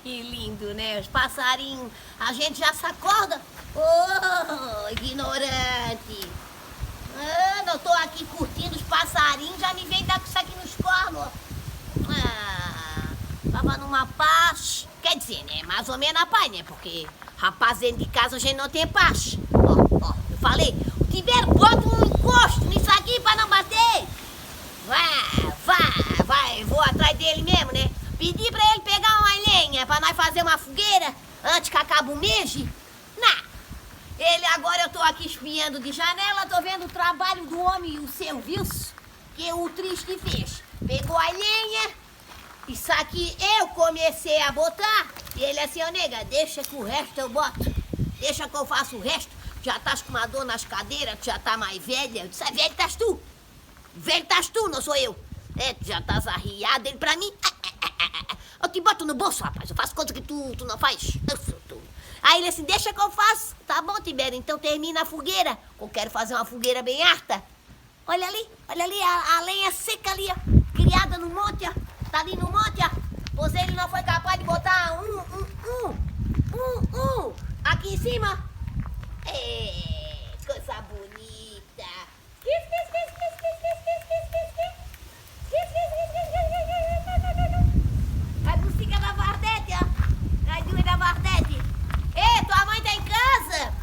Que lindo, né? Os passarinhos, a gente já se acorda. Oh, ignorante. Eu tô aqui curtindo os passarinhos, já me vem dar com isso aqui nos cornos. Tava numa paz. Quer dizer, né? Mais ou menos a paz, né? Porque rapaz dentro de casa a gente não tem paz. Ó, eu falei, o Tibério bota um encosto nisso aqui pra não bater. Vai, vou atrás dele mesmo, né? Pedi pra ele pegar uma lenha pra nós fazer uma fogueira antes que acabe o mês. Ele agora eu tô aqui espiando de janela, tô vendo o trabalho do homem e o serviço que o triste fez. Pegou a lenha, isso aqui eu comecei a botar, e ele assim, ô nega, deixa que o resto eu boto, deixa que eu faço o resto, já estás com uma dor nas cadeiras, tu já tá mais velha. Eu disse, velho estás tu, não sou eu. Tu já estás arriado, ele pra mim, eu te boto no bolso, rapaz, eu faço coisa que tu não faz. Aí ele assim, deixa que eu faço. Tá bom, Tibério, então termina a fogueira. Eu quero fazer uma fogueira bem harta. Olha ali, a lenha seca ali, ó. Criada no monte, ó. Tá ali no monte, ó. Pois ele não foi capaz de botar aqui em cima. Coisa bonita. A música da Vardete, ó. A Dura da Vardete. Ei, tua mãe tá em casa?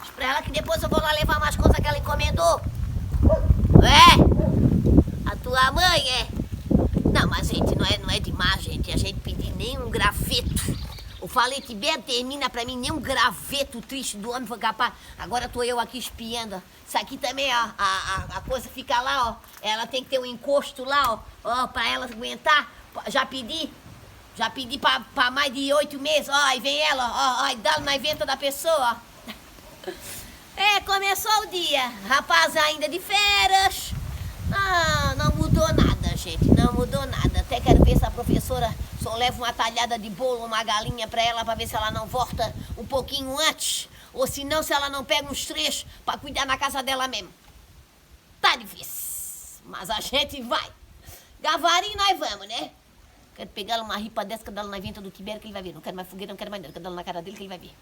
Diz pra ela que depois eu vou lá levar umas coisas que ela encomendou. A tua mãe é? Não, mas gente, não é demais, gente. A gente pedir nem um graveto. Eu falei, Tibério, termina pra mim, nem um graveto triste do homem foi capaz. Agora tô eu aqui espiando. Isso aqui também, ó, a coisa fica lá, ó. Ela tem que ter um encosto lá, ó, pra ela aguentar. Já pedi pra mais de 8 meses, ó, aí vem ela, ó, dá na venta da pessoa, ó. Começou o dia, rapaz ainda de férias. Não mudou nada, gente, não mudou nada. Até quero ver se a professora só leva uma talhada de bolo, uma galinha pra ela, pra ver se ela não volta um pouquinho antes. Ou se não, se ela não pega uns três pra cuidar na casa dela mesmo. Tá difícil, mas a gente vai. Gavarinho nós vamos, né? Quero pegar uma ripa dessa, que dá na venta do Tibério, que ele vai ver. Não quero mais fogueira, não quero mais nada. Quero dar na cara dele, que ele vai ver.